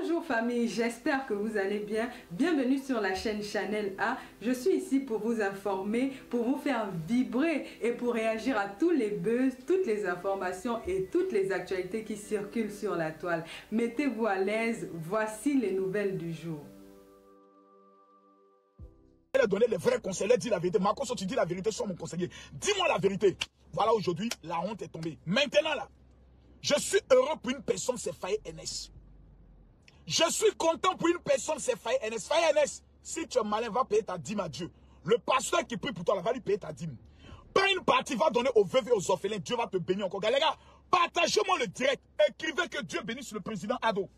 Bonjour famille, j'espère que vous allez bien. Bienvenue sur la chaîne Chanel A. Je suis ici pour vous informer, pour vous faire vibrer et pour réagir à tous les buzz, toutes les informations et toutes les actualités qui circulent sur la toile. Mettez-vous à l'aise, voici les nouvelles du jour. Elle a donné les vrais conseils, elle dit la vérité. Marcos, tu dis la vérité, sois mon conseiller. Dis-moi la vérité. Voilà, aujourd'hui, la honte est tombée. Maintenant, là, je suis heureux pour une personne, c'est Faye NS. Je suis content pour une personne, c'est Faye NS. Faye NS, si tu es malin, va payer ta dîme à Dieu. Le pasteur qui prie pour toi, là, va lui payer ta dîme. Pas une partie, va donner aux veuves et aux orphelins. Dieu va te bénir encore. Les gars, partagez-moi le direct. Écrivez que Dieu bénisse le président Ado.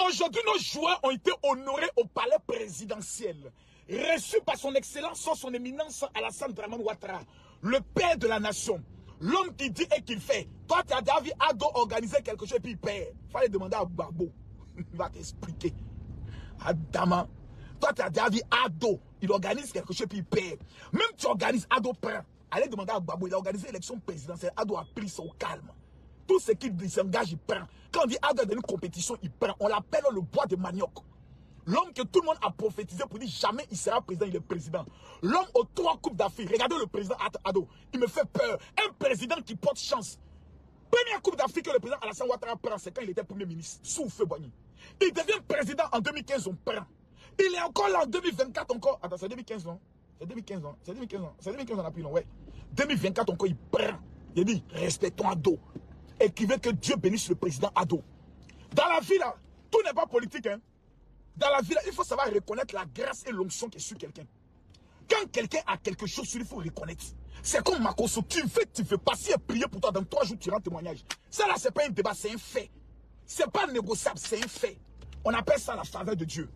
Aujourd'hui, nos joueurs ont été honorés au palais présidentiel, reçus par son excellence, son éminence Alassane Dramane Ouattara, le père de la nation, l'homme qui dit et qui fait. Toi, tu as déjà vu Ado organiser quelque chose et puis il paie. Il fallait demander à Babo. Il va t'expliquer. Adama. Toi, tu as déjà vu Ado. Il organise quelque chose et puis il paie. Même tu organises Ado prend. Allez demander à Babo. Il a organisé l'élection présidentielle. Ado a pris son calme. Tout ce qui s'engage, il prend. Quand on dit Ado dans une compétition, il prend. On l'appelle le bois de manioc. L'homme que tout le monde a prophétisé pour dire jamais il sera président, il est président. L'homme aux 3 coupes d'Afrique. Regardez le président Ado. Il me fait peur. Un président qui porte chance. Première coupe d'Afrique que le président Alassane Ouattara prend, c'est quand il était premier ministre, sous Feu Boigny. Il devient président en 2015, on prend. Il est encore là en 2024 encore. Attends, c'est 2015 non? C'est 2015 non? C'est 2015 non? C'est 2015 on a pris non? Ouais. 2024 encore, il prend. Il dit, respectons Ado. Écrivez que Dieu bénisse le président Ado. Dans la vie là, tout n'est pas politique, hein. Dans la vie là, il faut savoir reconnaître la grâce et l'onction qui est sur quelqu'un. Quand quelqu'un a quelque chose sur lui, il faut reconnaître. C'est comme Makoso, tu fais passer et prier pour toi. Dans 3 jours, tu rends témoignage. Ça là, c'est pas un débat, c'est un fait. C'est pas négociable, c'est un fait. On appelle ça la faveur de Dieu.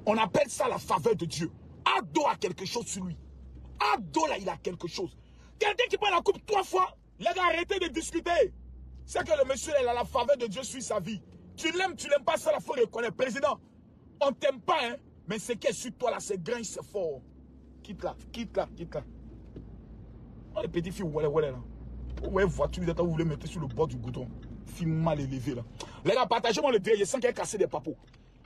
On appelle ça la faveur de Dieu. Ado a quelque chose sur lui. Ado là, il a quelque chose. Quelqu'un qui prend la coupe 3 fois, les gars, arrêtez de discuter. C'est que le monsieur, il a la faveur de Dieu sur sa vie. Tu l'aimes pas, ça, il faut reconnaître. Président, on t'aime pas, hein. Mais ce qui est sur toi là, c'est grand, c'est fort. Quitte là, quitte là, quitte là. Oh, les petites filles, voilà, là. Ouais, voiture, vous voulez mettre sur le bord du goudron. Fille mal élevée là. Les gars, partagez-moi le direct, je sens qu'il y a cassé des papos.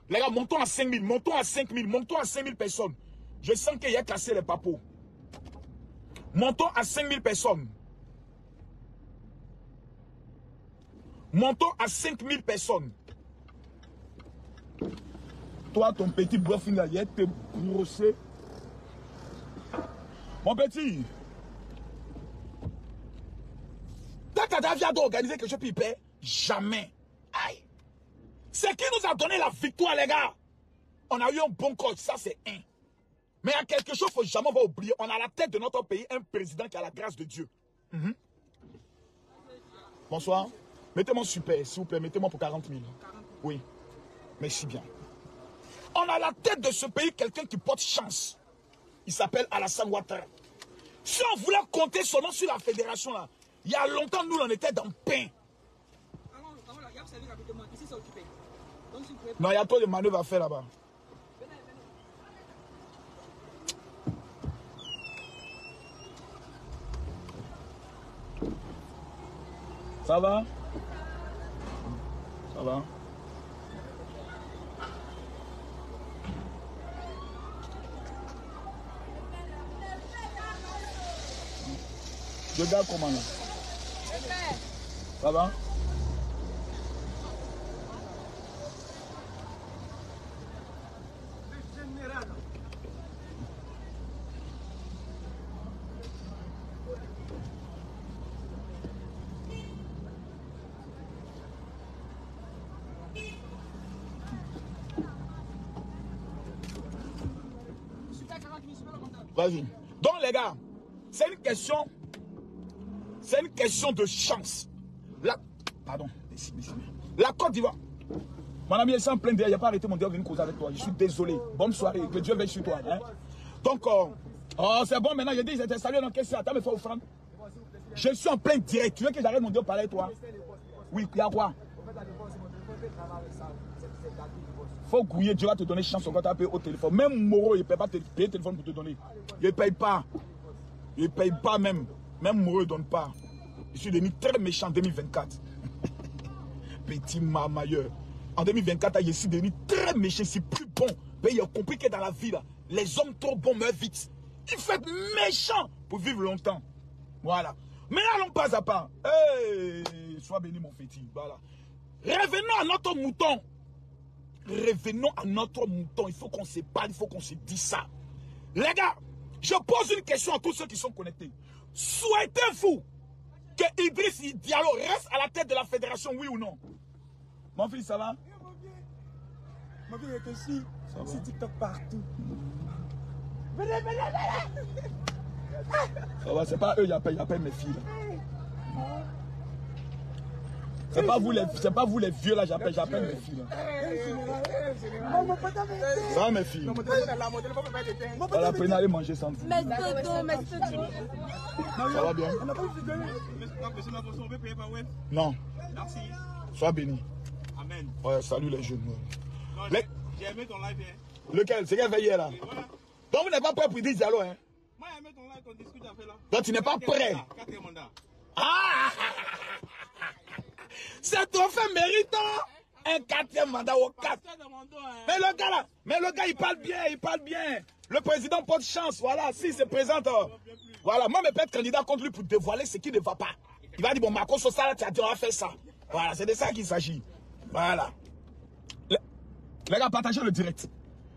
Les gars, montons à 5000, montons à 5000, montons à 5000 personnes. Je sens qu'il y a cassé les papos. Montons à 5000 personnes. Montons à 5000 personnes. Toi, ton petit bluff, il a été brossé. Mon petit. Toi, tu as déjà d'organiser quelque chose puis il paie? Jamais. Aïe. C'est qui nous a donné la victoire, les gars? On a eu un bon coach, ça c'est un. Mais il y a quelque chose qu'il ne faut jamais oublier. On a à la tête de notre pays un président qui a la grâce de Dieu. Bonsoir. Mettez-moi super, s'il vous plaît. Mettez-moi pour 40 000. Oui. Merci bien. On a à la tête de ce pays quelqu'un qui porte chance. Il s'appelle Alassane Ouattara. Si on voulait compter seulement sur la fédération, là, il y a longtemps, nous, on était dans le pain. Non, il y a trop de manœuvres à faire là-bas. Ça va? Ça va? Je garde comment là? Ça va? Vas-y. Donc les gars, c'est une question. C'est une question de chance. Pardon. La Côte d'Ivoire. Mon ami, il s'en plaint d'ailleurs. Il n'y a pas arrêté mon Dieu de venir causer avec toi. Je suis désolé. Bonne soirée. Que Dieu veille sur toi. Hein? Donc, c'est bon maintenant. J'ai dit, j'étais salué dans quel sens? Attends, mais il faut offrande. Je suis en plein direct. Tu veux que j'arrête mon Dieu de parler avec toi? Oui, il y a quoi? Faut gouiller. Dieu va te donner chance quand tu as payé au téléphone. Même Moro, il ne paye pas payer le téléphone pour te donner. Il ne paye pas. Il ne paye pas même. Même Moro ne donne pas. Je suis devenu très méchant en 2024. Petit marmailleur. En 2024, je suis devenu très méchant, c'est plus bon. Mais il a compris que dans la vie, là, les hommes trop bons meurent vite. Il faut être méchant pour vivre longtemps. Voilà. Mais allons pas à pas. Hey, sois béni mon fétiche. Voilà. Revenons à notre mouton. Revenons à notre mouton. Il faut qu'on se parle, il faut qu'on se dise ça. Les gars, je pose une question à tous ceux qui sont connectés. Souhaitez-vous que Idriss Diallo reste à la tête de la fédération, oui ou non? Mon fils, ça va? Ma vie est ici. C'est TikTok partout. Venez. Ça va, c'est pas eux, il appelle mes filles. C'est pas vous les vieux là, j'appelle mes filles. Ça va mes filles? Voilà, prenez aller manger sans vous. Ça va bien? Non. Merci. Sois béni. Amen. Ouais, salut les jeunes. J'ai aimé ton live hier. Lequel? C'est qu'elle fait hier là? Voilà. Donc vous n'êtes pas prêt pour Idriss Diallo, hein? Moi j'ai aimé ton live, ton discours que tu as fait là. Donc tu n'es pas prêt? Quatrième mandat. Ah! C'est trophée méritant un 4e mandat au 4. Mais le gars il parle bien, Le président porte chance, voilà, si c'est présent. Voilà, moi je peux être candidat contre lui pour dévoiler ce qui ne va pas. Il va dire, bon, Marco Sosa, là, tu as dit, on va faire ça. Voilà, c'est de ça qu'il s'agit. Voilà. Les gars, partagez le direct.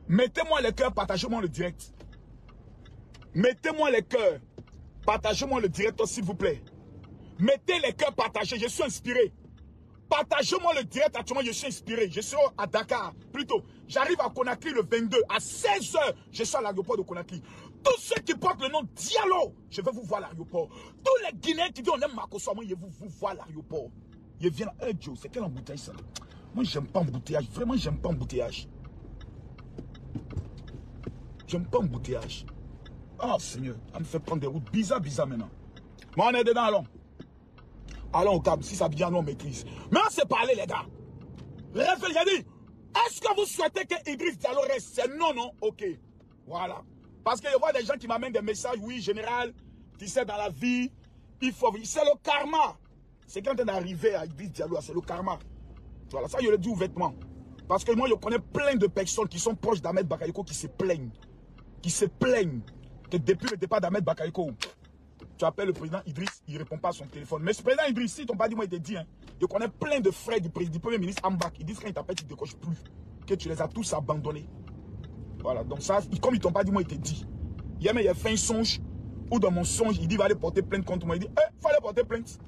Mettez-moi les cœurs, partagez-moi le direct. Mettez-moi les cœurs. Partagez-moi le direct, s'il vous plaît. Mettez les cœurs, partagez, je suis inspiré. Partagez-moi le direct, actuellement, je suis inspiré. Je suis à Dakar, plutôt. J'arrive à Conakry le 22, à 16 h. Je suis à l'aéroport de Conakry. Tous ceux qui portent le nom Diallo, je vais vous voir à l'aéroport. Tous les Guinéens qui disent on aime Marco Sosa, moi, je vais vous voir à l'aéroport. Je viens là, hey Joe, c'est quel embouteillage ça? Moi, j'aime pas embouteillage. Vraiment, j'aime pas embouteillage. J'aime pas embouteillage. Oh Seigneur, ça me fait prendre des routes bizarres maintenant. Mais on est dedans, allons. Allons au câble, si ça vient, on maîtrise. Mais on s'est parlé, les gars. J'ai dit, est-ce que vous souhaitez que Idriss Diallo reste? C'est non, non? Ok. Voilà. Parce que je vois des gens qui m'amènent des messages, oui, général, tu sais, dans la vie, il faut... C'est le karma. C'est quand on est arrivé à Idriss Diallo, c'est le karma. Voilà, ça, je le dis ouvertement. Parce que moi, je connais plein de personnes qui sont proches d'Ahmed Bakayoko qui se plaignent. Qui se plaignent que depuis le départ d'Ahmed Bakayoko, tu appelles le président Idriss, il ne répond pas à son téléphone. Mais ce président Idriss, si ton pas dit, moi, il te dit, hein, je connais plein de frères du premier ministre Ambak. Ils disent quand il t'appelle, tu ne décoches plus. Que tu les as tous abandonnés. Voilà, donc ça, comme ils t'ont pas dit, moi, il te dit. Hier, mais il a fait un songe, ou dans mon songe, il dit, il va aller porter plainte contre moi. Il dit, il faut aller porter plainte.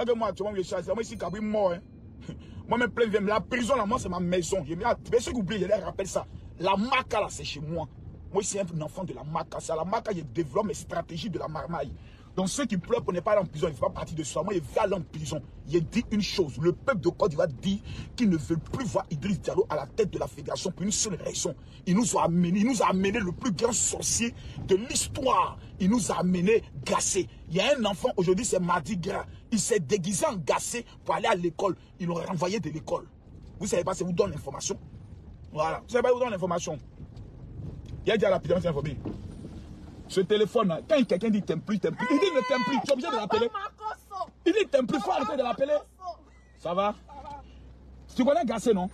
Et moi, tu vois, je suis moi ici, Cabri mort. Hein. Moi-même, plein de la prison, là, moi, c'est ma maison. Mais ceux qui oublient, je les rappelle ça. La Maca, là, c'est chez moi. Moi, je suis un enfant de la Maca. C'est à la Maca, je développe mes stratégies de la marmaille. Donc, ceux qui pleurent pour ne pas aller en prison, ils ne font pas partie de ça. Moi, je vais aller en prison. Il dit une chose. Le peuple de Côte d'Ivoire dit qu'il ne veut plus voir Idriss Diallo à la tête de la fédération pour une seule raison. Il nous a amené le plus grand sorcier de l'histoire. Il nous a amené Gassé. Il y a un enfant, aujourd'hui, c'est Mardi Gras. Il s'est déguisé en Gassé pour aller à l'école. Ils l'ont renvoyé de l'école. Vous ne savez pas, ça vous donne l'information. Voilà. Vous ne savez pas, ça vous donne l'information. Il y a dit à la pyramide informée. Ce téléphone, quand quelqu'un dit t'aimes plus, il dit ne t'aime plus, tu es obligé de l'appeler. Il dit t'aime plus, il faut arrêter de l'appeler. Ça va? Tu connais Gassé, non?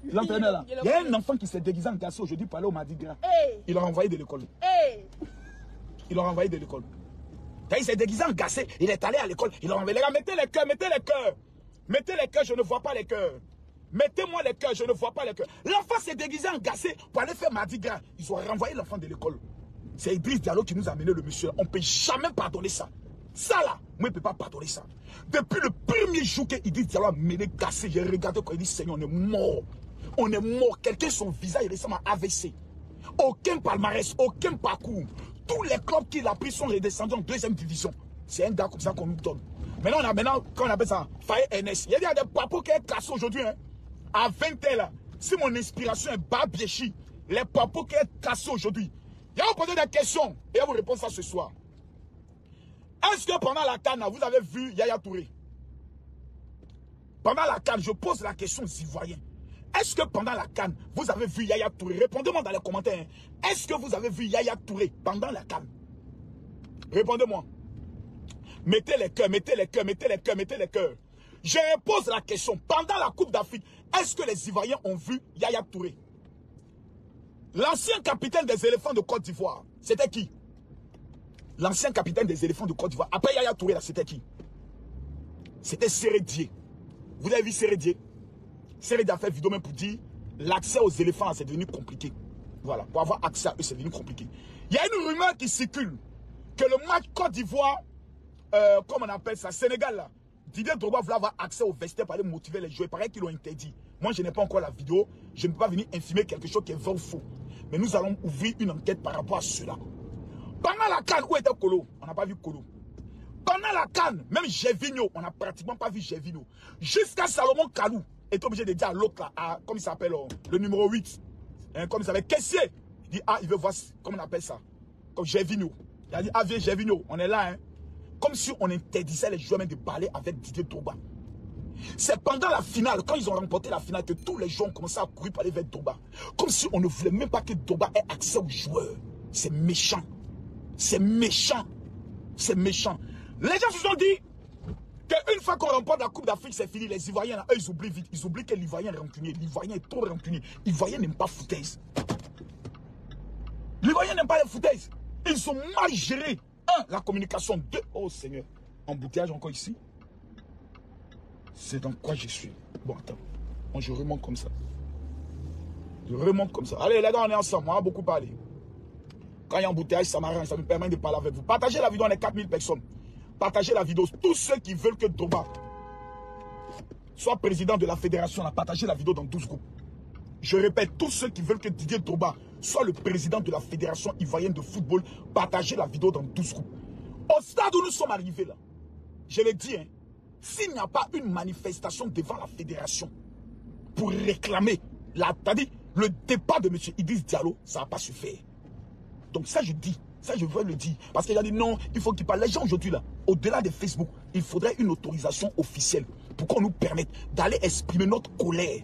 L'entraîneur là. Il y a un enfant qui s'est déguisé en Gassé aujourd'hui pour aller au Mardi Gras. Il l'a renvoyé de l'école. Il l'a renvoyé de l'école. Il s'est déguisé en Gassé, il est allé à l'école, il l'a renvoyé. Les gars, mettez les cœurs, mettez les cœurs. Mettez les cœurs, je ne vois pas les cœurs. Mettez-moi les cœurs, je ne vois pas les cœurs. L'enfant s'est déguisé en Gassé pour aller faire Mardi Gras. Ils ont renvoyé l'enfant de l'école. C'est Idriss Diallo qui nous a amené le monsieur. On ne peut jamais pardonner ça. Ça là, moi je ne peux pas pardonner ça. Depuis le premier jour que Idriss Diallo a mené Gassé, j'ai regardé quand il dit Seigneur, on est mort. On est mort. Quelqu'un, son visage, il ressemble à AVC. Aucun palmarès, aucun parcours. Tous les clubs qu'il a pris sont redescendus en 2e division. C'est un gars comme ça qu'on nous donne. Maintenant, quand on appelle ça, Faye NS. Il y a des papos qui sont cassés aujourd'hui. Hein. À 20 h là, si mon inspiration est Babiechi, les papos qui sont cassés aujourd'hui. Il y a vous poser des questions et il va vous répondre ça ce soir. Est-ce que pendant la CAN, vous avez vu Yaya Touré? Pendant la CAN, je pose la question aux Ivoiriens. Est-ce que pendant la CAN, vous avez vu Yaya Touré? Répondez-moi dans les commentaires. Est-ce que vous avez vu Yaya Touré pendant la CAN? Répondez-moi. Mettez les cœurs, mettez les cœurs, mettez les cœurs, mettez les cœurs. Je pose la question, pendant la Coupe d'Afrique, est-ce que les Ivoiriens ont vu Yaya Touré? L'ancien capitaine des éléphants de Côte d'Ivoire, c'était qui? L'ancien capitaine des éléphants de Côte d'Ivoire, après Yaya Touré, là, c'était qui? C'était Sérédier. Vous avez vu Sérédier? Sérédier a fait vidéo même pour dire l'accès aux éléphants, c'est devenu compliqué. Voilà, pour avoir accès à eux, c'est devenu compliqué. Il y a une rumeur qui circule que le match Côte d'Ivoire, comme on appelle ça, Sénégal, là, Didier Drogba voulait avoir accès au vestiaire pour aller motiver les joueurs. Il paraît qu'ils l'ont interdit. Moi, je n'ai pas encore la vidéo. Je ne peux pas venir infirmer quelque chose qui est vrai ou faux. Mais nous allons ouvrir une enquête par rapport à cela. Pendant la CAN, où était Kolo? On n'a pas vu Kolo. Pendant la CAN, même Gervinho, on n'a pratiquement pas vu Gervinho. Jusqu'à Salomon Kalou est obligé de dire à l'autre, comme il s'appelle, le numéro 8, hein, comme il s'appelle, caissier. Il dit, ah, il veut voir, comment on appelle ça? Comme Gervinho. Il a dit, ah, viens Gervinho, on est là, hein. Comme si on interdisait les joueurs même de parler avec Didier Drogba. C'est pendant la finale, quand ils ont remporté la finale, que tous les joueurs ont commencé à courir pour aller vers Drogba. Comme si on ne voulait même pas que Drogba ait accès aux joueurs. C'est méchant. C'est méchant. C'est méchant. Les gens se sont dit qu'une fois qu'on remporte la Coupe d'Afrique, c'est fini. Les Ivoiriens, là, eux, ils oublient vite. Ils oublient que l'Ivoirien est rancunier. L'Ivoirien est trop rancunier. L'Ivoirien n'aime pas foutaise. L'Ivoirien n'aime pas les foutaises. Ils sont mal gérés. Un, la communication. Deux, oh Seigneur. Embouteillage encore ici. C'est dans quoi je suis. Bon, attends. Moi, je remonte comme ça. Je remonte comme ça. Allez, les gars, on est ensemble. On va beaucoup parler. Quand il y a embouteillage, ça m'arrange. Ça me permet de parler avec vous. Partagez la vidéo, on est 4000 personnes. Partagez la vidéo. Tous ceux qui veulent que Drogba soit président de la fédération, partagez la vidéo dans 12 groupes. Je répète, tous ceux qui veulent que Didier Drogba soit le président de la fédération ivoirienne de football, partagez la vidéo dans 12 groupes. Au stade où nous sommes arrivés là, je l'ai dit, hein, s'il n'y a pas une manifestation devant la fédération pour réclamer le départ de M. Idriss Diallo, ça ne va pas se faire. Donc ça je dis, ça je veux le dire. Parce qu'il a dit non, il faut qu'il parle. Les gens aujourd'hui là, au-delà de Facebook, il faudrait une autorisation officielle pour qu'on nous permette d'aller exprimer notre colère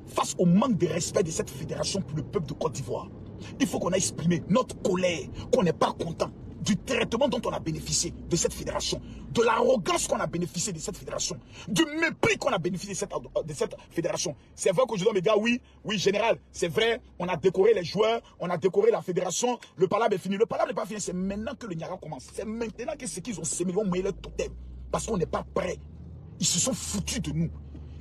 face au manque de respect de cette fédération pour le peuple de Côte d'Ivoire. Il faut qu'on ait exprimé notre colère, qu'on n'est pas content du traitement dont on a bénéficié de cette fédération, de l'arrogance qu'on a bénéficié de cette fédération, du mépris qu'on a bénéficié de cette fédération. C'est vrai qu'aujourd'hui, mes gars, oui, général, c'est vrai, on a décoré les joueurs, on a décoré la fédération, le palabre est fini. Le palabre n'est pas fini, c'est maintenant que le Niara commence. C'est maintenant que ceux qu'ils ont sémé vont mouiller le totem, parce qu'on n'est pas prêts. Ils se sont foutus de nous.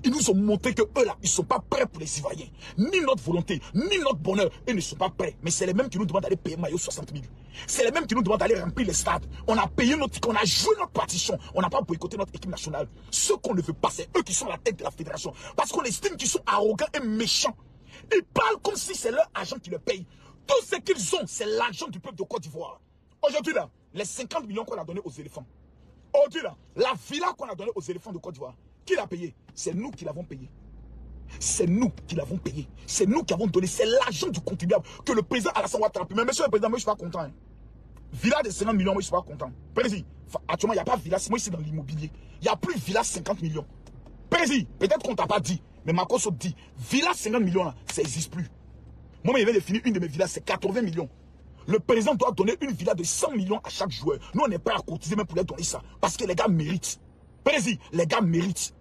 Ils nous ont montré que eux là, ils ne sont pas prêts pour les Ivoiriens. Ni notre volonté, ni notre bonheur, ils ne sont pas prêts. Mais c'est les mêmes qui nous demandent d'aller payer maillot 60 000. C'est les mêmes qui nous demandent d'aller remplir les stades. On a payé notre ticket, on a joué notre partition. On n'a pas boycotté notre équipe nationale. Ceux qu'on ne veut pas, c'est eux qui sont à la tête de la fédération. Parce qu'on estime qu'ils sont arrogants et méchants. Ils parlent comme si c'est leur agent qui le paye. Tout ce qu'ils ont, c'est l'argent du peuple de Côte d'Ivoire. Aujourd'hui là, les 50 millions qu'on a donnés aux éléphants. Aujourd'hui là, la villa qu'on a donnée aux éléphants de Côte d'Ivoire. Qui l'a payé? C'est nous qui l'avons payé. C'est nous qui l'avons payé. C'est nous qui avons donné. C'est l'argent du contribuable que le président Alassane Ouattara a payé. Mais monsieur le président, moi je ne suis pas content. Hein. Villa de 50 millions, moi je ne suis pas content. Président, actuellement il n'y a pas villa. Moi ici dans l'immobilier. Il n'y a plus villa 50 millions. Président, peut-être qu'on ne t'a pas dit. Mais Makoso dit, villa 50 millions là, ça n'existe plus. Moi, il vient de finir une de mes villas, c'est 80 millions. Le président doit donner une villa de 100 millions à chaque joueur. Nous, on n'est pas à cotiser même pour leur donner ça. Parce que les gars méritent. Président, les gars méritent.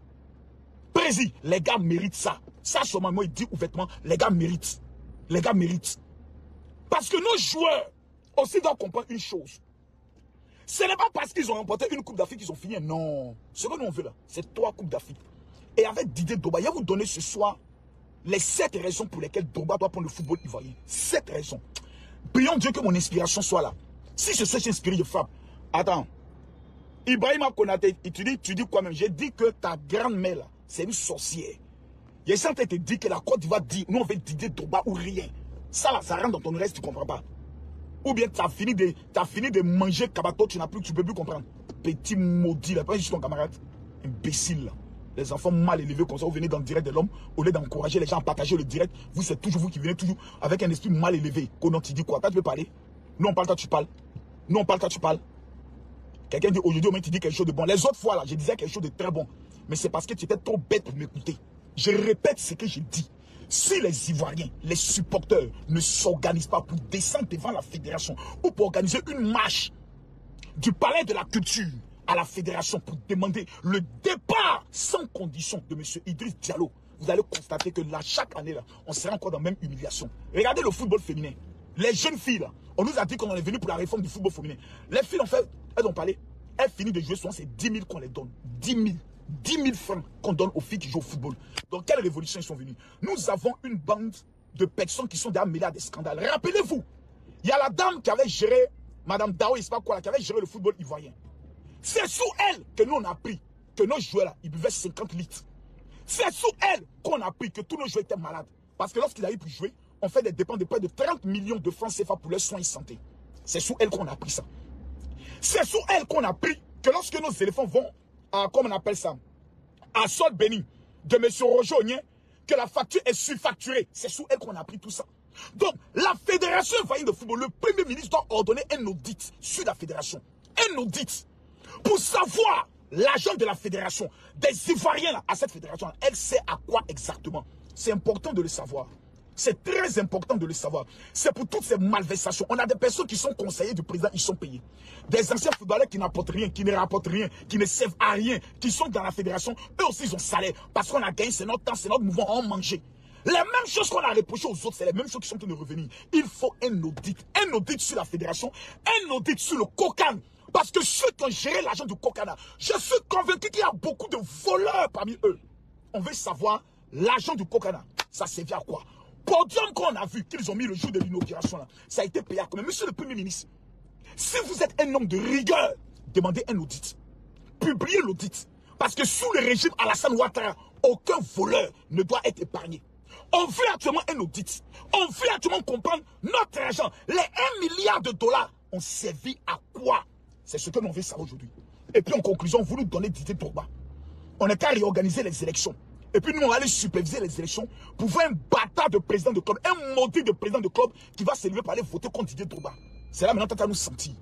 Président, les gars méritent ça. Ça, seulement, moi, il dit ouvertement, les gars méritent. Les gars méritent. Parce que nos joueurs aussi doivent comprendre une chose. Ce n'est pas parce qu'ils ont remporté une Coupe d'Afrique qu'ils ont fini. Non. Ce que nous on veut là, c'est 3 Coupes d'Afrique. Et avec Didier Drogba, je vais vous donner ce soir les 7 raisons pour lesquelles Drogba doit prendre le football ivoirien. 7 raisons. Prions Dieu que mon inspiration soit là. Si je suis inspiré, je frappe. Attends. Ibrahim Konaté, tu dis quoi même? J'ai dit que ta grand-mère là, c'est une sorcière. Il est en train de te dire que la Côte d'Ivoire dit, nous on veut Didier Drogba ou rien. Ça là, ça rentre dans ton reste, tu ne comprends pas. Ou bien tu as fini de manger Kabato, tu ne peux plus comprendre. Petit maudit là, pas juste ton camarade. Imbécile là. Les enfants mal élevés comme ça, vous venez dans le direct de l'homme, au lieu d'encourager les gens à partager le direct, vous c'est toujours vous qui venez toujours avec un esprit mal élevé. Qu'on tu dis quoi? Toi tu peux parler? Nous on parle, toi tu parles. Nous on parle, toi tu parles. Quelqu'un dit aujourd'hui, au moins tu dis quelque chose de bon. Les autres fois là, je disais quelque chose de très bon. Mais c'est parce que tu étais trop bête pour m'écouter. Je répète ce que j'ai dit. Si les Ivoiriens, les supporters ne s'organisent pas pour descendre devant la fédération ou pour organiser une marche du palais de la culture à la fédération pour demander le départ sans condition de M. Idriss Diallo, vous allez constater que là, chaque année, là, on sera encore dans la même humiliation. Regardez le football féminin. Les jeunes filles, là, on nous a dit qu'on est venu pour la réforme du football féminin. Les filles, elles ont parlé, elles finissent de jouer, souvent c'est 10 000 qu'on les donne. 10 000 francs qu'on donne aux filles qui jouent au football. Dans quelle révolution ils sont venus? Nous avons une bande de personnes qui sont déjà mêlées à des scandales. Rappelez-vous, il y a la dame qui avait géré, Madame Dao, je sais pas quoi, là, qui avait géré le football ivoirien. C'est sous elle que nous on a appris que nos joueurs là, ils buvaient 50 litres. C'est sous elle qu'on a appris que tous nos joueurs étaient malades. Parce que lorsqu'ils arrivent pour jouer, on fait des dépenses de près de 30 millions de francs CFA pour leurs soins et santé. C'est sous elle qu'on a appris ça. C'est sous elle qu'on a appris que lorsque nos éléphants vont à, comment on appelle ça, à Sol Béni de M. Roger Ognien, que la facture est surfacturée. C'est sous elle qu'on a appris tout ça. Donc, la fédération ivoirienne de football, le premier ministre doit ordonner un audit sur la fédération. Un audit. Pour savoir l'agent de la fédération, des Ivoiriens là, à cette fédération, là, elle sait à quoi exactement. C'est important de le savoir. C'est très important de le savoir. C'est pour toutes ces malversations. On a des personnes qui sont conseillers du président, ils sont payés. Des anciens footballeurs qui n'apportent rien, qui ne rapportent rien, qui ne servent à rien, qui sont dans la fédération, eux aussi ils ont salaire. Parce qu'on a gagné, c'est notre temps, c'est notre mouvement, on a mangé. Les mêmes choses qu'on a reprochées aux autres, c'est les mêmes choses qui sont en train de revenir. Il faut un audit. Un audit sur la fédération, un audit sur le COCAN. Parce que ceux qui ont géré l'argent du COCAN, je suis convaincu qu'il y a beaucoup de voleurs parmi eux. On veut savoir l'argent du COCAN, ça servait à quoi? Podium qu'on a vu, qu'ils ont mis le jour de l'inauguration, ça a été payé à combien? Monsieur le Premier ministre, si vous êtes un homme de rigueur, demandez un audit. Publiez l'audit. Parce que sous le régime Alassane Ouattara, aucun voleur ne doit être épargné. On veut actuellement un audit. On veut actuellement comprendre notre argent. Les 1 milliard de dollars ont servi à quoi? C'est ce que l'on veut savoir aujourd'hui. Et puis en conclusion, vous nous donnez Didier Drogba. On n'est qu'à réorganiser les élections. Et puis nous, on va aller superviser les élections pour voir un bâtard de président de club, un maudit de président de club qui va s'élever pour aller voter contre Didier Drogba. C'est là maintenant qu'on va nous sentir.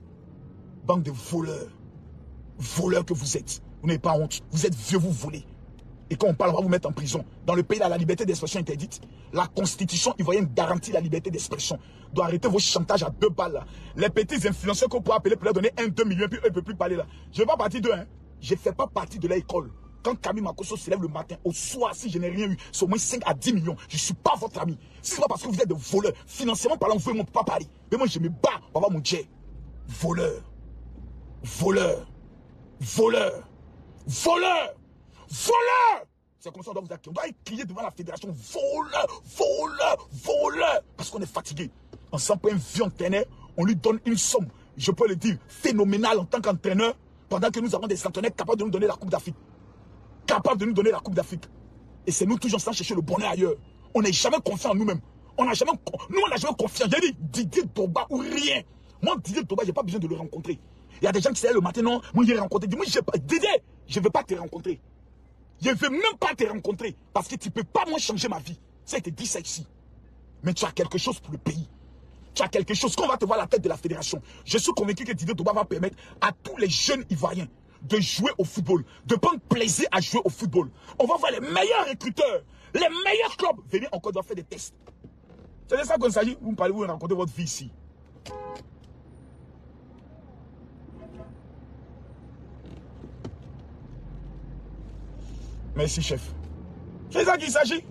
Bande de voleurs. Voleurs que vous êtes. Vous n'avez pas honte. Vous êtes vieux, vous volez. Et quand on parle, on va vous mettre en prison. Dans le pays, là, la liberté d'expression interdite. La constitution ivoirienne garantit la liberté d'expression. Doit arrêter vos chantages à 2 balles là. Les petits influenceurs qu'on peut appeler pour leur donner 1-2 millions, puis eux ne peuvent plus parler là. Je ne fais pas partie d'eux, hein. Je ne fais pas partie de l'école. Quand Camille Makosso se lève le matin, au soir, si je n'ai rien eu, c'est au moins 5 à 10 millions. Je ne suis pas votre ami. Si ce n'est pas parce que vous êtes des voleurs, financièrement parlant, vous ne pouvez pas parler. Mais moi, je me bats pour avoir mon jet. Voleur. Voleur. Voleur. Voleur. Voleur. C'est comme ça qu'on doit vous accueillir. On doit crier devant la fédération. Voleur. Voleur. Voleur. Parce qu'on est fatigué. On s'en prend un vieux entraîneur. On lui donne une somme, je peux le dire, phénoménale en tant qu'entraîneur. Pendant que nous avons des entraîneurs capables de nous donner la Coupe d'Afrique. Capables de nous donner la Coupe d'Afrique. Et c'est nous toujours sans chercher le bonheur ailleurs. On n'est jamais confiant en nous-mêmes. On n'a jamais confiance. J'ai dit Didier Drogba ou rien. Moi, Didier Drogba, je n'ai pas besoin de le rencontrer. Il y a des gens qui se lèvent le matin, non, moi, je l'ai rencontré. Dis-moi, Didier, je ne veux pas te rencontrer. Je ne veux même pas te rencontrer. Parce que tu ne peux pas, moi, changer ma vie. Ça a été dit ça ici. Mais tu as quelque chose pour le pays. Tu as quelque chose. Quand on va te voir à la tête de la fédération, je suis convaincu que Didier Drogba va permettre à tous les jeunes Ivoiriens de jouer au football, de prendre plaisir à jouer au football. On va voir les meilleurs recruteurs, les meilleurs clubs venir encore doivent faire des tests. C'est de ça qu'il s'agit. Vous me parlez, vous racontez votre vie ici. Merci, chef. C'est ça qu'il s'agit.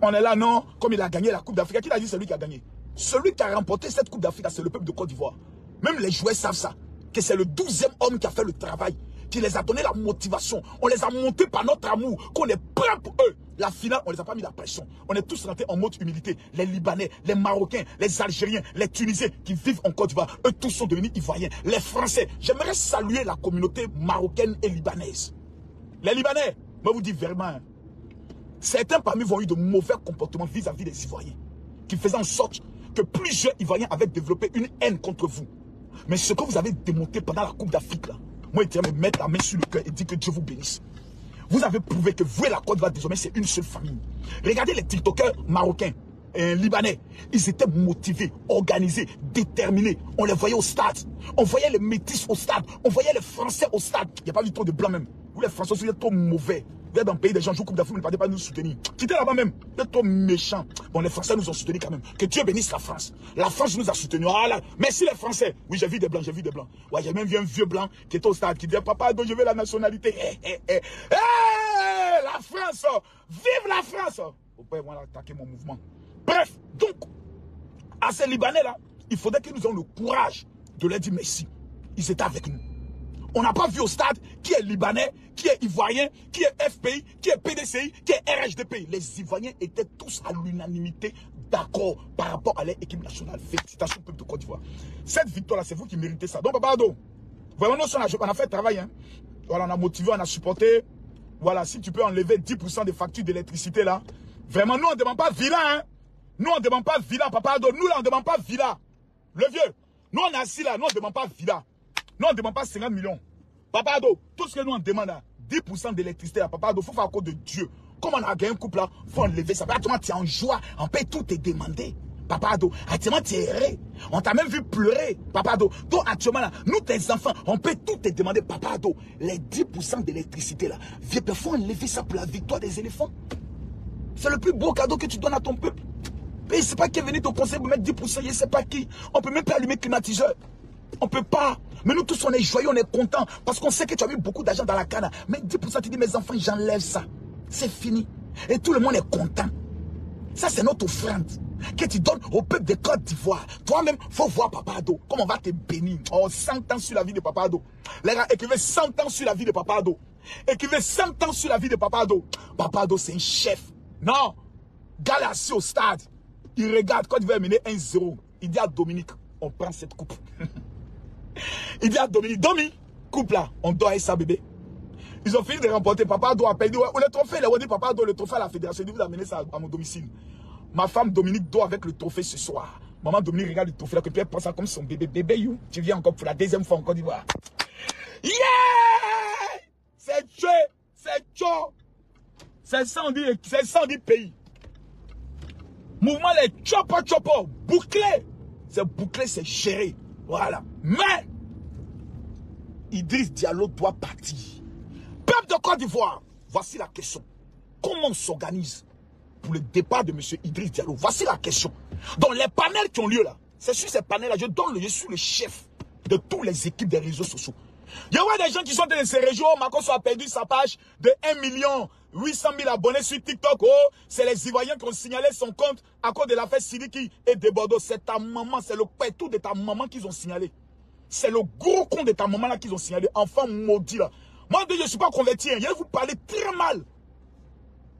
On est là, non, comme il a gagné la Coupe d'Afrique. Qui a dit celui qui a gagné? Celui qui a remporté cette Coupe d'Afrique, c'est le peuple de Côte d'Ivoire. Même les joueurs savent ça. Que c'est le 12e homme qui a fait le travail, qui les a donné la motivation. On les a montés par notre amour, qu'on est prêt pour eux. La finale, on ne les a pas mis la pression. On est tous rentrés en mode humilité. Les Libanais, les Marocains, les Algériens, les Tunisiens qui vivent en Côte d'Ivoire, eux tous sont devenus Ivoiriens. Les Français, j'aimerais saluer la communauté marocaine et libanaise. Les Libanais, moi vous dis vraiment, certains parmi vous ont eu de mauvais comportements vis-à-vis des Ivoiriens, qui faisaient en sorte que plusieurs Ivoiriens avaient développé une haine contre vous. Mais ce que vous avez démonté pendant la Coupe d'Afrique, là, moi, je me mettre la main sur le cœur et dire que Dieu vous bénisse. Vous avez prouvé que vous et la Côte d'Ivoire, désormais, c'est une seule famille. Regardez les TikTokers marocains et libanais. Ils étaient motivés, organisés, déterminés. On les voyait au stade. On voyait les métis au stade. On voyait les Français au stade. Il n'y a pas eu trop de blanc même. Vous, les Français, vous êtes trop mauvais. Vous êtes dans le pays des gens, jouent Coupe d'Afrique, vous ne partez pas nous soutenir. Quittez là-bas même. Vous êtes trop méchants. Bon, les Français nous ont soutenus quand même. Que Dieu bénisse la France. La France nous a soutenus. Voilà. Merci les Français. Oui, j'ai vu des Blancs, j'ai vu des Blancs. Ouais, j'ai même vu un vieux Blanc qui était au stade, qui disait, papa, donc je veux la nationalité. La France. Vive la France. Au père, moi, attaquer mon mouvement. Bref, donc, à ces Libanais-là, il faudrait que nous ayons le courage de leur dire merci. Ils étaient avec nous. On n'a pas vu au stade qui est Libanais, qui est Ivoirien, qui est FPI, qui est PDCI, qui est RHDPI. Les Ivoiriens étaient tous à l'unanimité d'accord par rapport à leur équipe nationale. Félicitations au peuple de Côte d'Ivoire. Cette victoire-là, c'est vous qui méritez ça. Donc, Papa Ado, vraiment, nous, on a fait le travail. Hein. Voilà, on a motivé, on a supporté. Voilà, si tu peux enlever 10% des factures d'électricité, là. Vraiment, nous, on ne demande pas villa. Hein. Nous, on ne demande pas villa, Papa Ado. Nous, là, on ne demande pas villa. Le vieux, nous, on est assis là. Nous, on ne demande pas villa. Nous, on ne demande pas 50 millions. Papa Ado, tout ce que nous on demande, 10% d'électricité, Papa Ado, il faut faire à cause de Dieu. Comme on a gagné un couple là, il faut enlever ça. Actuellement, tu es en joie, on paye tout tes demandé. Papa Ado, actuellement, tu es erré. On t'a même vu pleurer, Papa Ado. Donc, actuellement, là, nous, tes enfants, on paye tout tes demandé. Papa Ado, les 10% d'électricité là, viens, il faut enlever ça pour la victoire des éléphants. C'est le plus beau cadeau que tu donnes à ton peuple. Et c'est pas qui est venu te conseiller pour mettre 10%, je ne sais pas qui. On peut même pas allumer le climatiseur. On peut pas. Mais nous tous, on est joyeux, on est contents. Parce qu'on sait que tu as mis beaucoup d'argent dans la canne. Mais 10%, tu dis, mes enfants, j'enlève ça. C'est fini. Et tout le monde est content. Ça, c'est notre offrande que tu donnes au peuple de Côte d'Ivoire. Toi-même, il faut voir Papa Ado. Comment on va te bénir. Oh, 100 ans sur la vie de Papa Ado. Les gars, écrivez 100 ans sur la vie de Papa Ado. Écrivez 100 ans sur la vie de Papa Ado. Papa Ado, c'est un chef. Non. Gala assis au stade. Il regarde quand il va mener 1-0. Il dit à Dominique, on prend cette coupe. Il dit à Dominique, Domi, coupe là, on doit aller ça bébé. Ils ont fini de remporter. Papa doit appeler. Ouais, le trophée, il a dit Papa doit le trophée à la fédération. Il dit, vous amenez ça à mon domicile. Ma femme Dominique doit avec le trophée ce soir. Maman Dominique regarde le trophée là, que puis elle prend ça comme son bébé. Bébé, you, tu viens encore pour la deuxième fois en Côte d'Ivoire. Yeah! C'est tué, c'est chaud. C'est 110 pays. Mouvement les chopo, bouclé. C'est bouclé, c'est géré. Voilà. Mais, Idriss Diallo doit partir. Peuple de Côte d'Ivoire, voici la question. Comment on s'organise pour le départ de M. Idriss Diallo? Voici la question. Dans les panels qui ont lieu là, c'est sur ces panels-là, je suis le chef de toutes les équipes des réseaux sociaux. Il y a des gens qui sont dans ces régions. Macron a perdu sa page de 1 800 000 abonnés sur TikTok. Oh, c'est les Ivoiriens qui ont signalé son compte à cause de l'affaire Sidiki et de Bordeaux. C'est ta maman, c'est le pétou de ta maman qu'ils ont signalé. C'est le gros con de ta maman là qu'ils ont signalé. Enfant maudit là. Moi, je ne suis pas converti. Hein. Je vais vous parler très mal.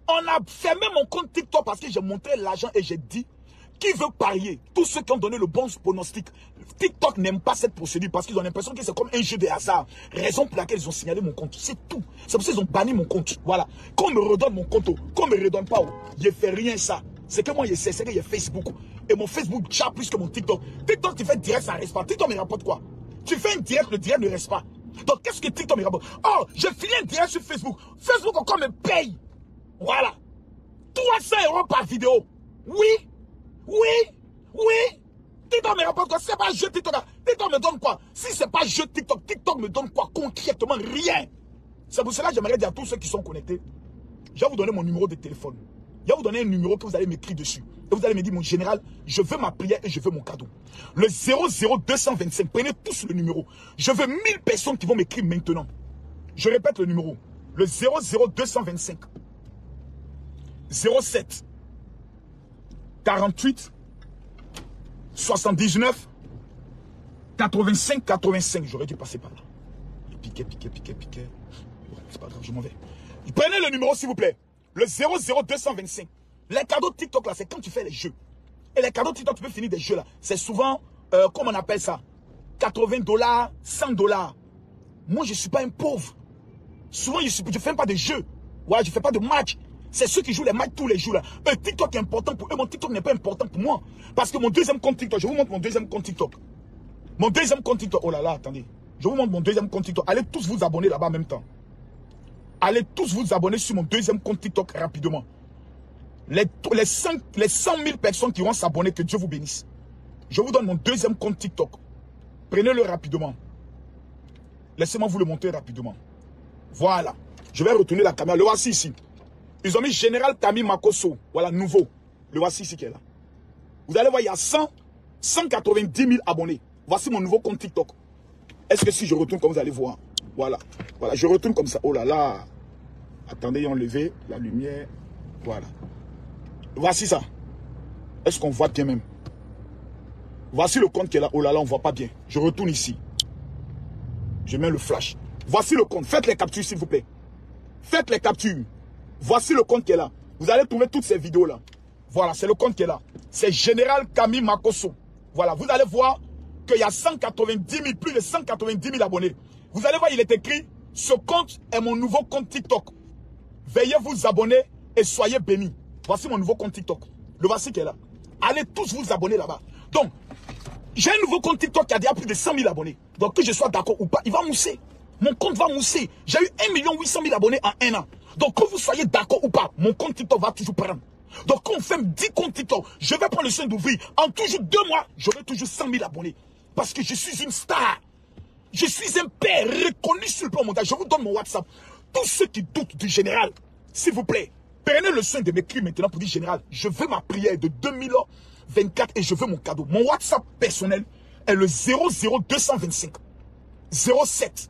On a fermé mon compte TikTok parce que j'ai montré l'argent et j'ai dit qui veut parier. Tous ceux qui ont donné le bon pronostic. TikTok n'aime pas cette procédure parce qu'ils ont l'impression que c'est comme un jeu de hasard. Raison pour laquelle ils ont signalé mon compte. C'est tout. C'est pour ça qu'ils ont banni mon compte. Voilà. Qu'on me redonne mon compte, qu'on me redonne pas, je ne fais rien ça. C'est que moi, je sais, c'est que il y a Facebook. Et mon Facebook déjà plus que mon TikTok. TikTok, tu fais direct, ça ne reste pas. TikTok me rapporte quoi? Tu fais un direct, le direct ne reste pas. Donc, qu'est-ce que TikTok me rapporte? Oh, j'ai fini un direct sur Facebook. Facebook encore me paye. Voilà. 300 € par vidéo. Oui. TikTok me rapporte quoi? C'est pas jeu TikTok. TikTok me donne quoi? Si c'est pas jeu TikTok, TikTok me donne quoi? Concrètement, rien. C'est pour cela que j'aimerais dire à tous ceux qui sont connectés, je vais vous donner mon numéro de téléphone. Je vais vous donner un numéro que vous allez m'écrire dessus. Et vous allez me dire, mon général, je veux ma prière et je veux mon cadeau. Le 00225, prenez tous le numéro. Je veux 1000 personnes qui vont m'écrire maintenant. Je répète le numéro. Le 00225 07 48 79 85 85. J'aurais dû passer par là. Piquet. Bon, c'est pas grave, je m'en vais. Prenez le numéro s'il vous plaît. Le 00225. Les cadeaux TikTok là, c'est quand tu fais les jeux. Et les cadeaux TikTok, tu peux finir des jeux là. C'est souvent, comment on appelle ça? 80 $, 100 $. Moi, je ne suis pas un pauvre. Souvent, je ne fais pas de jeux. Ouais, je ne fais pas de matchs. C'est ceux qui jouent les matchs tous les jours là. TikTok est important pour eux. Mon TikTok n'est pas important pour moi. Parce que mon deuxième compte TikTok, je vous montre mon deuxième compte TikTok. Mon deuxième compte TikTok. Oh là là, attendez. Je vous montre mon deuxième compte TikTok. Allez tous vous abonner là-bas en même temps. Allez tous vous abonner sur mon deuxième compte TikTok rapidement. Les 100 000 personnes qui vont s'abonner, que Dieu vous bénisse. Je vous donne mon deuxième compte TikTok. Prenez-le rapidement. Laissez-moi vous le montrer rapidement. Voilà. Je vais retourner la caméra. Le voici ici. Ils ont mis Général Camille Makosso. Voilà, nouveau. Le voici ici qui est là. Vous allez voir, il y a 190 000 abonnés. Voici mon nouveau compte TikTok. Est-ce que si je retourne comme vous allez voir? Voilà. Voilà, je retourne comme ça. Oh là là. Attendez, ils ont levé la lumière. Voilà. Voici ça. Est-ce qu'on voit bien même? Voici le compte qui est là. Oh là là, on ne voit pas bien. Je retourne ici. Je mets le flash. Voici le compte. Faites les captures, s'il vous plaît. Faites les captures. Voici le compte qui est là. Vous allez trouver toutes ces vidéos-là. Voilà, c'est le compte qui est là. C'est Général Camille Makosso. Voilà, vous allez voir qu'il y a 190 000, plus de 190 000 abonnés. Vous allez voir, il est écrit, ce compte est mon nouveau compte TikTok. Veuillez vous abonner et soyez bénis. Voici mon nouveau compte TikTok. Le voici qui est là. Allez tous vous abonner là-bas. Donc, j'ai un nouveau compte TikTok qui a déjà plus de 100 000 abonnés. Donc, que je sois d'accord ou pas, il va mousser. Mon compte va mousser. J'ai eu 1 800 000 abonnés en un an. Donc, que vous soyez d'accord ou pas, mon compte TikTok va toujours prendre. Donc, quand on fait 10 comptes TikTok, je vais prendre le soin d'ouvrir. En toujours 2 mois, j'aurai toujours 100 000 abonnés. Parce que je suis une star. Je suis un père reconnu sur le plan mondial. Je vous donne mon WhatsApp. Tous ceux qui doutent du général, s'il vous plaît, prenez le soin de m'écrire maintenant pour dire général, je veux ma prière de 2024 et je veux mon cadeau. Mon WhatsApp personnel est le 00225 07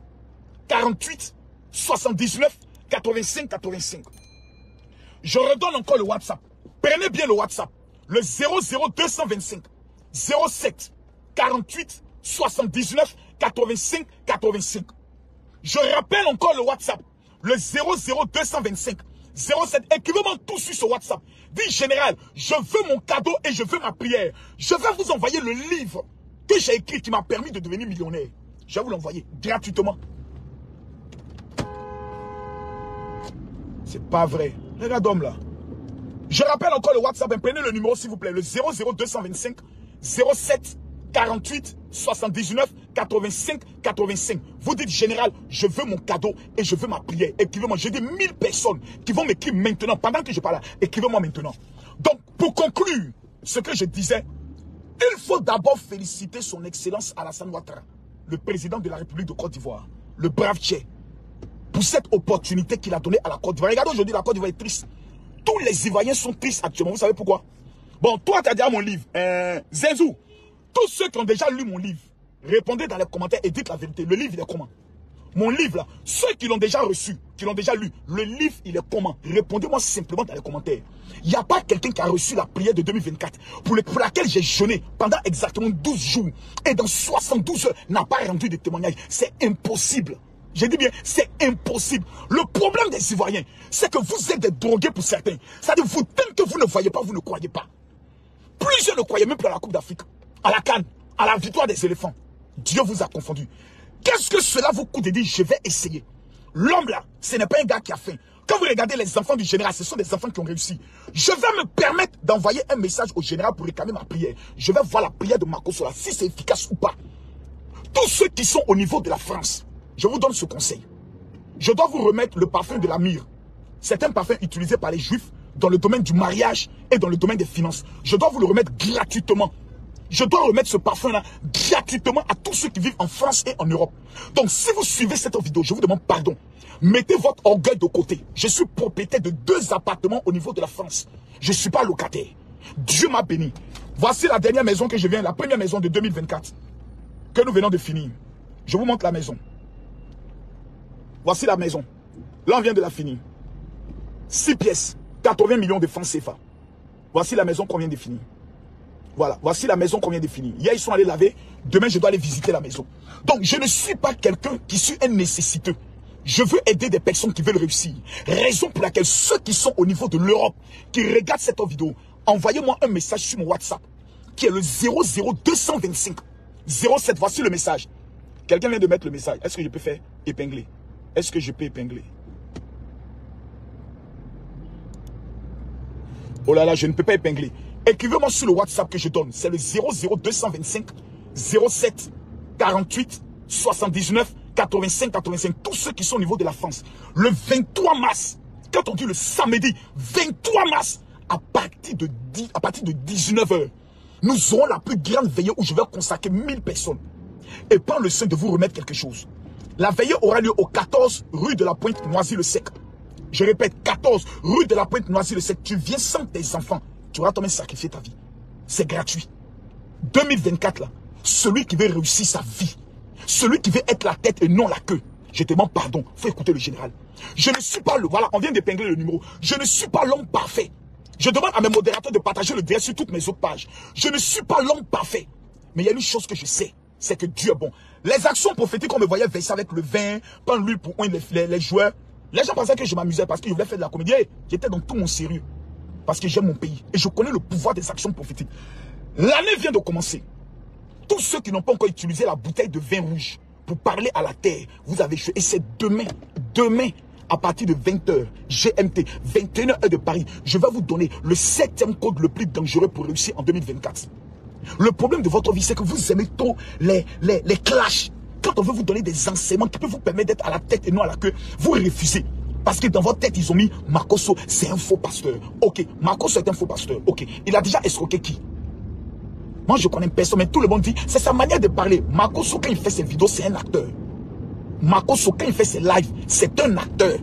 48 79 85 85. Je redonne encore le WhatsApp. Prenez bien le WhatsApp. Le 00225 07 48 79 85 85. Je rappelle encore le WhatsApp. Le 00225 07. Écrivez-moi tout sur ce WhatsApp. Dis général, je veux mon cadeau et je veux ma prière. Je vais vous envoyer le livre que j'ai écrit qui m'a permis de devenir millionnaire. Je vais vous l'envoyer gratuitement. C'est pas vrai. Regarde homme là. Je rappelle encore le WhatsApp. Prenez le numéro s'il vous plaît. Le 00225 07 48 79 85 85. Vous dites général, je veux mon cadeau et je veux ma prière. Écrivez-moi. J'ai des 1000 personnes qui vont m'écrire maintenant. Pendant que je parle là, écrivez-moi maintenant. Donc, pour conclure ce que je disais, il faut d'abord féliciter son excellence Alassane Ouattara, le président de la République de Côte d'Ivoire, le brave Tché, pour cette opportunité qu'il a donnée à la Côte d'Ivoire. Regardez aujourd'hui, la Côte d'Ivoire est triste. Tous les Ivoiriens sont tristes actuellement. Vous savez pourquoi? Bon, toi, tu as déjà mon livre. Zenzou, tous ceux qui ont déjà lu mon livre, répondez dans les commentaires et dites la vérité. Le livre, il est comment? Mon livre, là, ceux qui l'ont déjà reçu, qui l'ont déjà lu, le livre, il est comment? Répondez-moi simplement dans les commentaires. Il n'y a pas quelqu'un qui a reçu la prière de 2024 pour laquelle j'ai jeûné pendant exactement 12 jours et dans 72 heures n'a pas rendu de témoignage. C'est impossible. J'ai dit bien, c'est impossible. Le problème des Ivoiriens, c'est que vous êtes des drogués pour certains. C'est-à-dire, vous, tant que vous ne voyez pas, vous ne croyez pas. Plusieurs ne croyaient même plus à la Coupe d'Afrique, à la CAN, à la victoire des éléphants. Dieu vous a confondu. Qu'est-ce que cela vous coûte de dire, je vais essayer? L'homme là, ce n'est pas un gars qui a faim. Quand vous regardez les enfants du général, ce sont des enfants qui ont réussi. Je vais me permettre d'envoyer un message au général pour réclamer ma prière. Je vais voir la prière de Makosso là, si c'est efficace ou pas. Tous ceux qui sont au niveau de la France, je vous donne ce conseil. Je dois vous remettre le parfum de la myrrhe. C'est un parfum utilisé par les juifs dans le domaine du mariage et dans le domaine des finances. Je dois vous le remettre gratuitement. Je dois remettre ce parfum-là gratuitement à tous ceux qui vivent en France et en Europe. Donc, si vous suivez cette vidéo, je vous demande pardon. Mettez votre orgueil de côté. Je suis propriétaire de 2 appartements au niveau de la France. Je ne suis pas locataire. Dieu m'a béni. Voici la dernière maison que je viens, la première maison de 2024 que nous venons de finir. Je vous montre la maison. Voici la maison. Là, on vient de la finir. 6 pièces, 80 millions de francs CFA. Voici la maison qu'on vient de finir. Voilà, voici la maison qu'on vient de finir. Hier, ils sont allés laver. Demain, je dois aller visiter la maison. Donc, je ne suis pas quelqu'un qui suis un nécessiteux. Je veux aider des personnes qui veulent réussir. Raison pour laquelle ceux qui sont au niveau de l'Europe, qui regardent cette vidéo, envoyez-moi un message sur mon WhatsApp, qui est le 00225 07. Voici le message. Quelqu'un vient de mettre le message. Est-ce que je peux faire épingler? Est-ce que je peux épingler? Oh là là, je ne peux pas épingler. Écrivez-moi sur le WhatsApp que je donne. C'est le 00225 07 48 79 85 85. Tous ceux qui sont au niveau de la France. Le 23 mars, quand on dit le samedi 23 mars, à partir de 19 h, nous aurons la plus grande veillée où je vais consacrer 1000 personnes. Et prends le soin de vous remettre quelque chose. La veillée aura lieu au 14 rue de la Pointe Noisy-le-Sec. Je répète, 14 rue de la Pointe Noisy-le-Sec. Tu viens sans tes enfants. Tu auras toi-même sacrifié ta vie. C'est gratuit. 2024 là, celui qui veut réussir sa vie, celui qui veut être la tête et non la queue. Je te demande pardon, faut écouter le général. Je ne suis pas le, voilà, on vient d'épingler le numéro. Je ne suis pas l'homme parfait. Je demande à mes modérateurs de partager le direct sur toutes mes autres pages. Je ne suis pas l'homme parfait. Mais il y a une chose que je sais, c'est que Dieu est bon. Les actions prophétiques qu'on me voyait verser avec le vin, prendre l'huile pour les joueurs. Les gens pensaient que je m'amusais parce que je voulais faire de la comédie. J'étais dans tout mon sérieux. Parce que j'aime mon pays. Et je connais le pouvoir des actions prophétiques. L'année vient de commencer. Tous ceux qui n'ont pas encore utilisé la bouteille de vin rouge pour parler à la terre, vous avez échoué. Et c'est demain, à partir de 20h, GMT, 21h de Paris, je vais vous donner le 7e code le plus dangereux pour réussir en 2024. Le problème de votre vie, c'est que vous aimez trop les clashs. Quand on veut vous donner des enseignements qui peuvent vous permettre d'être à la tête et non à la queue, vous refusez. Parce que dans votre tête, ils ont mis Makosso, c'est un faux pasteur. Ok, Makosso est un faux pasteur. Ok, il a déjà escroqué qui? Moi, je connais personne, mais tout le monde dit, c'est sa manière de parler. Makosso, quand il fait ses vidéos, c'est un acteur. Makosso, quand il fait ses lives, c'est un acteur.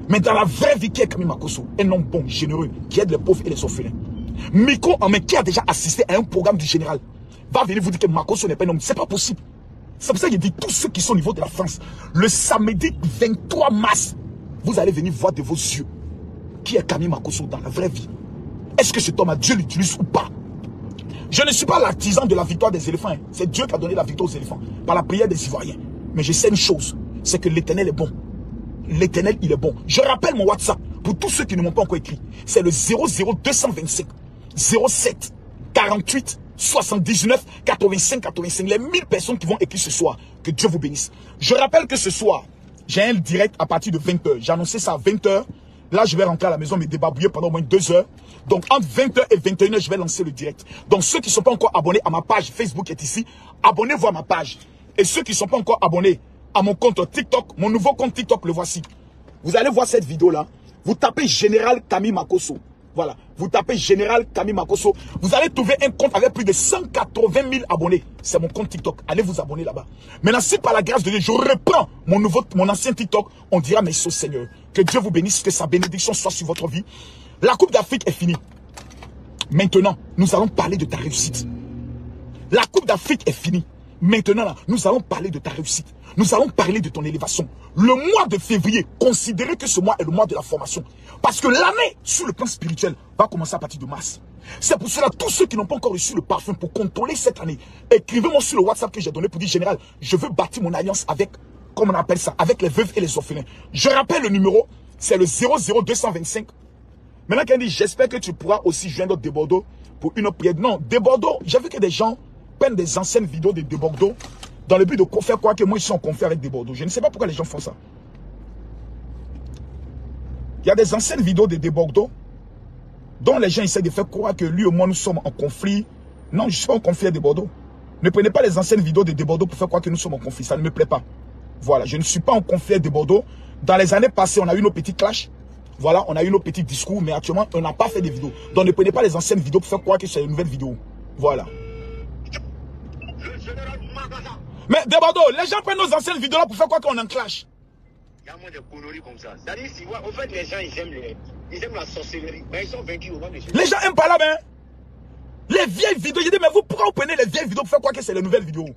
Mais dans la vraie vie, qui est Kami Makosso? Un homme bon, généreux, qui aide les pauvres et les orphelins. Miko, qui a déjà assisté à un programme du général, va venir vous dire que Makosso n'est pas un homme. C'est pas possible. C'est pour ça qu'il dit, tous ceux qui sont au niveau de la France, le samedi 23 mars, vous allez venir voir de vos yeux qui est Kami Makosso dans la vraie vie. Est-ce que cet homme a Dieu l'utilise ou pas? Je ne suis pas l'artisan de la victoire des éléphants. Hein. C'est Dieu qui a donné la victoire aux éléphants. Par la prière des Ivoiriens. Mais je sais une chose. C'est que l'Éternel est bon. L'Éternel, il est bon. Je rappelle mon WhatsApp. Pour tous ceux qui ne m'ont pas encore écrit. C'est le 00225 07 48 79 85 85. Les 1000 personnes qui vont écrire ce soir. Que Dieu vous bénisse. Je rappelle que ce soir, j'ai un direct à partir de 20h. J'ai annoncé ça à 20h. Là, je vais rentrer à la maison, me débarbouiller pendant au moins 2 heures. Donc, entre 20h et 21h, je vais lancer le direct. Donc, ceux qui ne sont pas encore abonnés à ma page Facebook est ici. Abonnez-vous à ma page. Et ceux qui ne sont pas encore abonnés à mon compte TikTok, mon nouveau compte TikTok, le voici. Vous allez voir cette vidéo-là. Vous tapez Général Kami Makosso. Voilà. Vous tapez Général Kami Makosso. Vous allez trouver un compte avec plus de 180 000 abonnés. C'est mon compte TikTok. Allez vous abonner là-bas. Maintenant, si par la grâce de Dieu, je reprends mon ancien TikTok, on dira merci au Seigneur. Que Dieu vous bénisse, que sa bénédiction soit sur votre vie. La Coupe d'Afrique est finie. Maintenant, nous allons parler de ta réussite. La Coupe d'Afrique est finie. Maintenant, là, nous allons parler de ta réussite. Nous allons parler de ton élévation. Le mois de février, considérez que ce mois est le mois de la formation. Parce que l'année, sur le plan spirituel, va commencer à partir de mars. C'est pour cela, tous ceux qui n'ont pas encore reçu le parfum pour contrôler cette année, écrivez-moi sur le WhatsApp que j'ai donné pour dire, Général, je veux bâtir mon alliance avec, comme on appelle ça, avec les veuves et les orphelins. Je rappelle le numéro, c'est le 00225. Maintenant, quand dit, j'espère que tu pourras aussi joindre De Bordeaux pour une prière. Non, De Bordeaux, j'ai vu que des gens prennent des anciennes vidéos de Bordeaux dans le but de faire croire que moi, ils sont en conflit avec De Bordeaux. Je ne sais pas pourquoi les gens font ça. Il y a des anciennes vidéos de Bordeaux dont les gens essaient de faire croire que lui et moi, nous sommes en conflit. Non, je ne suis pas en conflit avec De Bordeaux. Ne prenez pas les anciennes vidéos de Bordeaux pour faire croire que nous sommes en conflit. Ça ne me plaît pas. Voilà, je ne suis pas en conflit avec De Bordeaux. Dans les années passées, on a eu nos petits clashs. Voilà, on a eu nos petits discours, mais actuellement, on n'a pas fait de vidéos. Donc, ne prenez pas les anciennes vidéos pour faire croire que c'est une nouvelle vidéo. Voilà. Mais De Bordeaux, les gens prennent nos anciennes vidéos là pour faire croire qu'on est en clash. Il y a moins de conneries comme ça. C'est-à-dire, si, en fait, les gens, ils aiment la sorcellerie. Mais ils sont vaincus au moment de Jésus. Les gens aiment pas la main. Les vieilles vidéos, je dis, mais vous, pourquoi vous prenez les vieilles vidéos pour faire croire que c'est les nouvelles vidéos?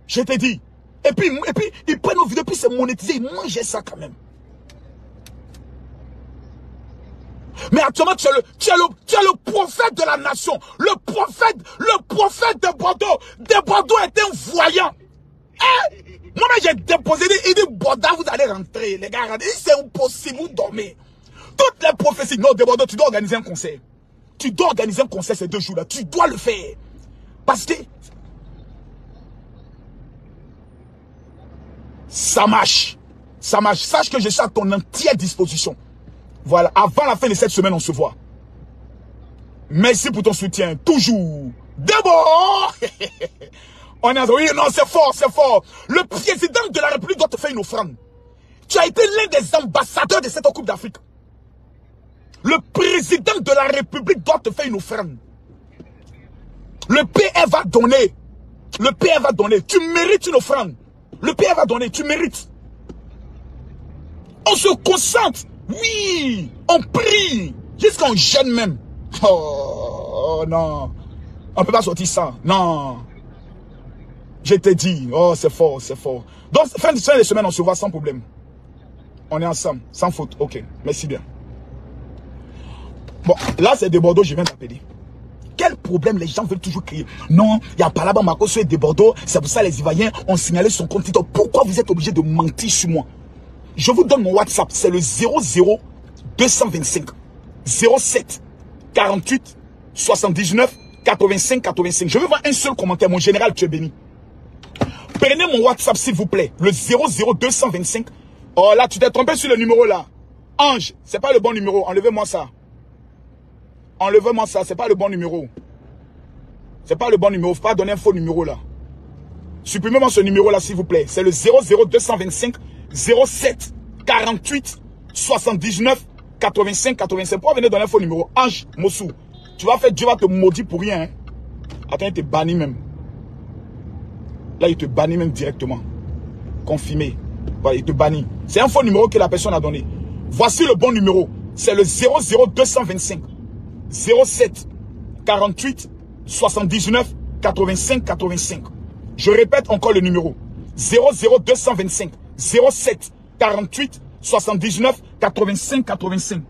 Je t'ai dit. Et puis, ils prennent nos vidéos, puis c'est monétisé, ils mangent ça quand même. Mais actuellement, tu es le prophète de la nation. Le prophète de Bordeaux. De Bordeaux est un voyant. Eh? Moi-même, j'ai déposé, il dit, Bordeaux, vous allez rentrer. Les gars, c'est impossible, vous dormez. Toutes les prophéties. Non, de Bordeaux, tu dois organiser un concert. Tu dois organiser un concert ces 2 jours-là. Tu dois le faire. Parce que ça marche. Ça marche. Sache que je suis à ton entière disposition. Voilà. Avant la fin de cette semaine, on se voit. Merci pour ton soutien. Toujours. D'abord. On est... Oui, non, c'est fort, c'est fort. Le président de la République doit te faire une offrande. Tu as été l'un des ambassadeurs de cette Coupe d'Afrique. Le président de la République doit te faire une offrande. Le PR va donner Le Père va donner. Tu mérites une offrande. Le Père va donner. Tu mérites. On se concentre. Oui. On prie. Jusqu'en jeûne même. Oh non. On ne peut pas sortir ça. Non. Je t'ai dit. Oh, c'est fort, c'est fort. Donc, fin de semaine, on se voit sans problème. On est ensemble. Sans faute. Ok. Merci bien. Bon, là, c'est de Bordeaux. Je viens d'appeler. Quel problème les gens veulent toujours créer? Non, il y a pas là-bas Makosso et de Bordeaux. C'est pour ça les Ivoiriens ont signalé son compte TikTok. Pourquoi vous êtes obligé de mentir sur moi? Je vous donne mon WhatsApp. C'est le 00 225 07 48 79 85 85. Je veux voir un seul commentaire. Mon général, tu es béni. Prenez mon WhatsApp s'il vous plaît. Le 00 225. Oh là, tu t'es trompé sur le numéro là. Ange, c'est pas le bon numéro. Enlevez-moi ça. Enlevez-moi ça, c'est pas le bon numéro. C'est pas le bon numéro. Faut pas donner un faux numéro là. Supprimez-moi ce numéro là s'il vous plaît. C'est le 00 225 07 48 79 85 85. Pourquoi venir donner un faux numéro? Ange Mossou. Tu vas faire, Dieu va te maudire pour rien. Hein? Attends, il te bannit même. Là, il te bannit même directement. Confirmé. Voilà, il te bannit. C'est un faux numéro que la personne a donné. Voici le bon numéro. C'est le 00 225 07 48 79 85 85. Je répète encore le numéro. 00 225 07 48 79 85 85.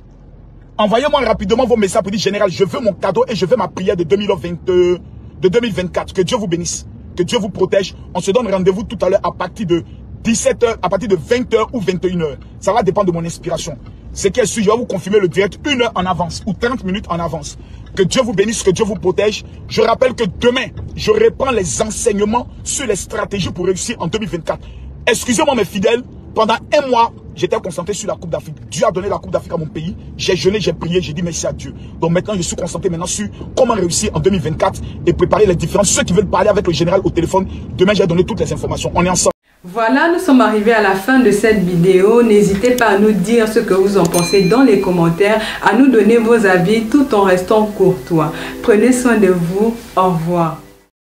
Envoyez-moi rapidement vos messages pour dire général, je veux mon cadeau et je veux ma prière de 2024. Que Dieu vous bénisse. Que Dieu vous protège. On se donne rendez-vous tout à l'heure à partir de 17h, à partir de 20h ou 21h. Ça va dépendre de mon inspiration. C'est qu'elle suit, je vais vous confirmer le direct 1 heure en avance ou 30 minutes en avance. Que Dieu vous bénisse, que Dieu vous protège. Je rappelle que demain, je reprends les enseignements sur les stratégies pour réussir en 2024. Excusez-moi mes fidèles, pendant un mois, j'étais concentré sur la Coupe d'Afrique. Dieu a donné la Coupe d'Afrique à mon pays. J'ai jeûné, j'ai prié, j'ai dit merci à Dieu. Donc maintenant, je suis concentré maintenant sur comment réussir en 2024 et préparer les différences. Ceux qui veulent parler avec le général au téléphone, demain, j'ai donné toutes les informations. On est ensemble. Voilà, nous sommes arrivés à la fin de cette vidéo. N'hésitez pas à nous dire ce que vous en pensez dans les commentaires, à nous donner vos avis tout en restant courtois. Prenez soin de vous. Au revoir.